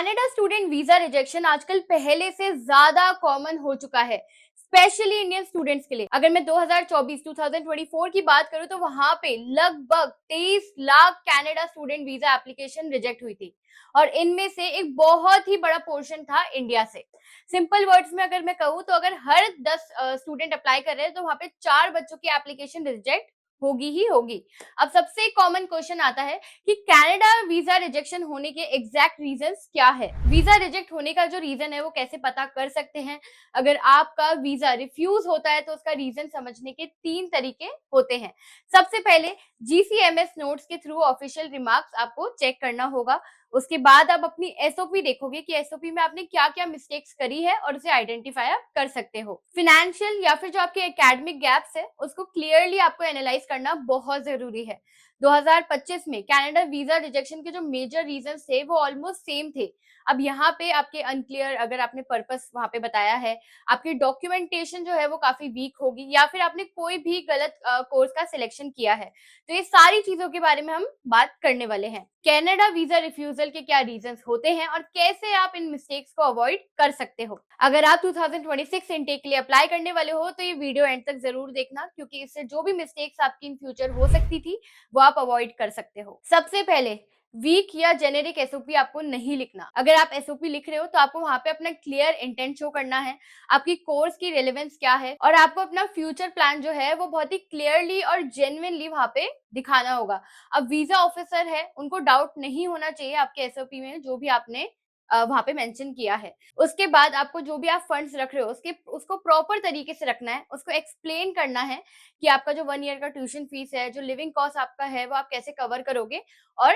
Canada student visa rejection आजकल पहले से ज्यादा कॉमन हो चुका है, स्पेशली इंडियन स्टूडेंट्स के लिए। अगर मैं 2024 की बात करूं तो वहां पे लगभग 23 lakh Canada student visa application reject हुई थी और इनमें से एक बहुत ही बड़ा पोर्शन था इंडिया से। सिंपल वर्ड्स में अगर मैं कहूँ तो अगर हर 10 स्टूडेंट अप्लाई कर रहे हैं तो वहां पे 4 बच्चों की एप्लीकेशन रिजेक्ट होगी ही होगी। अब सबसे कॉमन क्वेश्चन आता है कि कनाडा वीजा रिजेक्शन होने के एग्जैक्ट रीजंस क्या है। वीजा रिजेक्ट होने का जो रीजन है वो कैसे पता कर सकते हैं। अगर आपका वीजा रिफ्यूज होता है तो उसका रीजन समझने के 3 तरीके होते हैं। सबसे पहले जीसीएमएस नोट्स के थ्रू ऑफिशियल रिमार्क्स आपको चेक करना होगा। उसके बाद आप अपनी एसओपी देखोगे कि एसओपी में आपने क्या क्या मिस्टेक्स करी है और उसे आइडेंटिफाई आप कर सकते हो। फिनेंशियल या फिर जो आपके एकेडमिक गैप्स है उसको क्लियरली आपको एनालाइज करना बहुत जरूरी है। 2025 में कनाडा वीजा रिजेक्शन के जो मेजर रीजंस थे वो ऑलमोस्ट सेम थे। अब यहाँ पे आपके अनक्लियर अगर आपने पर्पस वहां पे बताया है, आपकी डॉक्यूमेंटेशन जो है वो काफी वीक होगी या फिर आपने कोई भी गलत कोर्स का सिलेक्शन किया है। तो ये सारी चीजों के बारे में हम बात करने वाले हैं। कनाडा वीजा रिफ्यूजल के क्या रीजंस होते हैं और कैसे आप इन मिस्टेक्स को अवॉइड कर सकते हो। अगर आप 2026 इनटेक के लिए अप्लाई करने वाले हो तो ये वीडियो एंड तक जरूर देखना, क्योंकि इससे जो भी मिस्टेक्स आपकी इन फ्यूचर हो सकती थी वो आप अवॉइड कर सकते हो। सबसे पहले वीक या जेनेरिक एसओपी आपको नहीं लिखना। अगर आप एसओपी लिख रहे हो तो आपको वहां पे अपना क्लियर इंटेंट शो करना है, आपकी कोर्स की रेलेवेंस क्या है और आपको अपना फ्यूचर प्लान जो है वो बहुत ही क्लियरली और जेन्युइनली वहां पे दिखाना होगा। अब वीजा ऑफिसर है उनको डाउट नहीं होना चाहिए आपके एसओपी में जो भी आपने वहां पे मेंशन किया है। उसके बाद आपको जो भी आप फंड्स रख रहे हो उसको प्रॉपर तरीके से रखना है, उसको एक्सप्लेन करना है कि आपका जो 1 ईयर का ट्यूशन फीस है, जो लिविंग कॉस्ट आपका है वो आप कैसे कवर करोगे और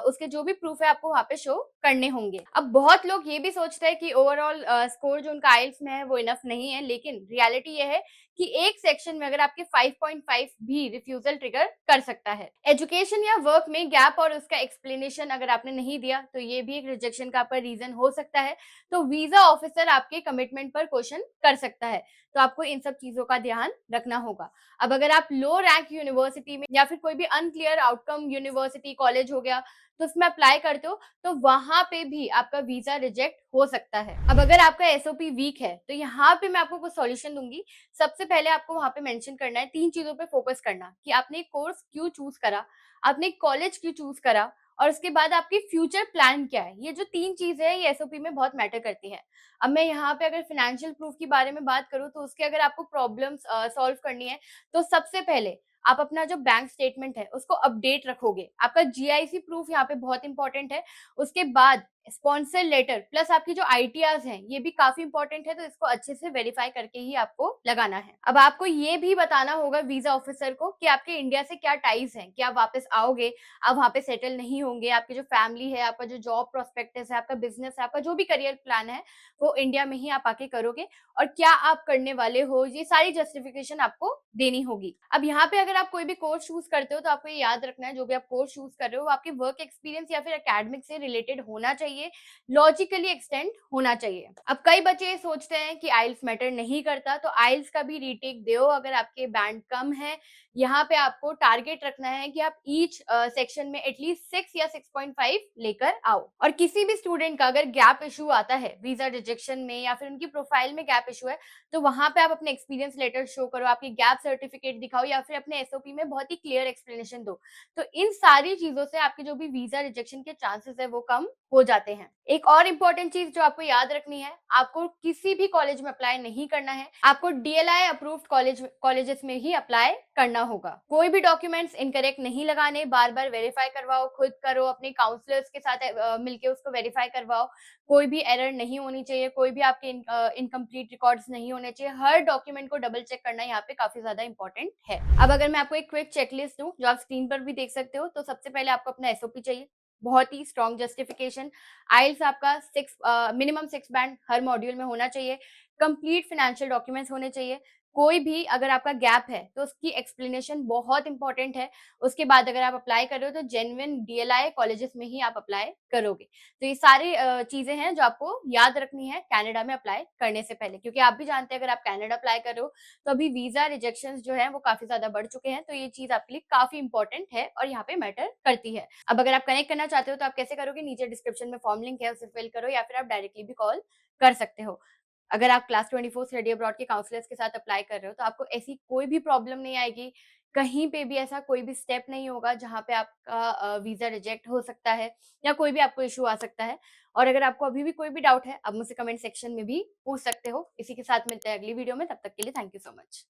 उसके जो भी प्रूफ है आपको वहां पे शो करने होंगे। अब बहुत लोग ये भी सोचते हैं कि ओवरऑल स्कोर जो उनका आइल्स में है वो इनफ नहीं है, लेकिन रियलिटी ये है कि एक सेक्शन में अगर आपके 5.5 भी रिफ्यूजल ट्रिगर कर सकता है। एजुकेशन या वर्क में गैप और उसका एक्सप्लेनेशन अगर आपने नहीं दिया तो ये भी एक रिजेक्शन का आपका रीजन हो सकता है। तो वीजा ऑफिसर आपके कमिटमेंट पर क्वेश्चन कर सकता है, तो आपको इन सब चीजों का ध्यान रखना होगा। अब अगर आप लो रैंक यूनिवर्सिटी में या फिर कोई भी अनक्लियर आउटकम यूनिवर्सिटी कॉलेज हो गया तो उसमें अप्लाई करते हो तो वहां पे भी आपका वीजा रिजेक्ट हो सकता है। अब अगर आपका एसओपी वीक है तो यहाँ पे मैं आपको कुछ सॉल्यूशन दूंगी। सबसे पहले आपको वहां पे मेंशन करना है, 3 चीजों पे फोकस करना कि आपने कोर्स क्यों चूज करा, आपने कॉलेज क्यों चूज करा और उसके बाद आपकी फ्यूचर प्लान क्या है। ये जो 3 चीजें है ये एसओपी में बहुत मैटर करती है। अब मैं यहाँ पे अगर फाइनेंशियल प्रूफ के बारे में बात करूँ तो उसके अगर आपको प्रॉब्लम्स सॉल्व करनी है तो सबसे पहले आप अपना जो बैंक स्टेटमेंट है उसको अपडेट रखोगे। आपका जीआईसी प्रूफ यहाँ पे बहुत इंपॉर्टेंट है। उसके बाद स्पॉन्सर लेटर प्लस आपकी जो आईटीआर्स हैं ये भी काफी इंपॉर्टेंट है, तो इसको अच्छे से वेरीफाई करके ही आपको लगाना है। अब आपको ये भी बताना होगा वीजा ऑफिसर को कि आपके इंडिया से क्या टाइज हैं, कि आप वापस आओगे, आप वहां पे सेटल नहीं होंगे, आपकी जो फैमिली है, आपका जो जॉब प्रोस्पेक्टस है, आपका बिजनेस है, आपका जो भी करियर प्लान है वो इंडिया में ही आप आके करोगे और क्या आप करने वाले हो, ये सारी जस्टिफिकेशन आपको देनी होगी। अब यहाँ पे अगर आप कोई भी कोर्स चूज करते हो तो आपको ये याद रखना है जो भी आप कोर्स चूज कर रहे हो वो आपके वर्क एक्सपीरियंस या फिर एकेडमिक से रिलेटेड होना चाहिए, लॉजिकली एक्सटेंड होना चाहिए। अब कई बच्चे ये सोचते हैं कि आइल्स मैटर नहीं करता, तो आइल्स का भी रीटेक दो अगर आपके बैंड कम है। यहाँ पे आपको टारगेट रखना है कि आप ईच सेक्शन में एटलीस्ट 6 या 6.5 लेकर आओ। और किसी भी स्टूडेंट का अगर गैप इशू आता है वीजा रिजेक्शन में या फिर उनकी प्रोफाइल में गैप इशू है तो वहां पे आप अपने एक्सपीरियंस लेटर शो करो, आपकी गैप सर्टिफिकेट दिखाओ या फिर अपने एसओपी में बहुत ही क्लियर एक्सप्लेनेशन दो। तो इन सारी चीजों से आपके जो भी वीजा रिजेक्शन के चांसेस है वो कम हो जाते हैं। एक और इम्पोर्टेंट चीज जो आपको याद रखनी है, आपको किसी भी कॉलेज में अप्लाई नहीं करना है, आपको डीएलआई अप्रूव्ड कॉलेजेस में ही अप्लाई करना होगा। कोई भी डॉक्यूमेंट्स इनकरेक्ट नहीं लगाने, बार बार वेरीफाई करवाओ, खुद करो, अपने काउंसलर्स के साथ मिलके उसको वेरीफाई करवाओ। कोई भी एरर नहीं होनी चाहिए, कोई भी आपके इनकम्प्लीट रिकॉर्ड्स नहीं होने चाहिए। हर डॉक्यूमेंट को डबल चेक करना यहाँ पे काफी ज्यादा इंपॉर्टेंट है। अब अगर मैं आपको एक क्विक चेकलिस्ट दूं जो आप स्क्रीन पर भी देख सकते हो, तो सबसे पहले आपको अपना एसओपी चाहिए, बहुत ही स्ट्रॉन्ग जस्टिफिकेशन, आइल्स आपका 6 मिनिमम 6 बैंड हर मॉड्यूल में होना चाहिए, कंप्लीट फाइनेंशियल डॉक्यूमेंट्स होने चाहिए, कोई भी अगर आपका गैप है तो उसकी एक्सप्लेनेशन बहुत इंपॉर्टेंट है। उसके बाद अगर आप अप्लाई कर रहे हो तो जेन्युइन डीएलआई कॉलेजेस में ही आप अप्लाई करोगे। तो ये सारी चीजें हैं जो आपको याद रखनी है कनाडा में अप्लाई करने से पहले, क्योंकि आप भी जानते हैं अगर आप कनाडा अप्लाई कर रहे हो तो अभी वीजा रिजेक्शन जो है वो काफी ज्यादा बढ़ चुके हैं। तो ये चीज आपके लिए काफी इंपॉर्टेंट है और यहाँ पे मैटर करती है। अब अगर आप कनेक्ट करना चाहते हो तो आप कैसे करोगे, नीचे डिस्क्रिप्शन में फॉर्म लिंक है, उसे फिल करो या फिर आप डायरेक्टली भी कॉल कर सकते हो। अगर आप क्लास 24 स्टडी अब्रॉड के काउंसलर्स के साथ अप्लाई कर रहे हो तो आपको ऐसी कोई भी प्रॉब्लम नहीं आएगी। कहीं पे भी ऐसा कोई भी स्टेप नहीं होगा जहाँ पे आपका वीजा रिजेक्ट हो सकता है या कोई भी आपको इश्यू आ सकता है। और अगर आपको अभी भी कोई भी डाउट है, आप मुझसे कमेंट सेक्शन में भी पूछ सकते हो। इसी के साथ मिलते हैं अगली वीडियो में, तब तक के लिए थैंक यू सो मच।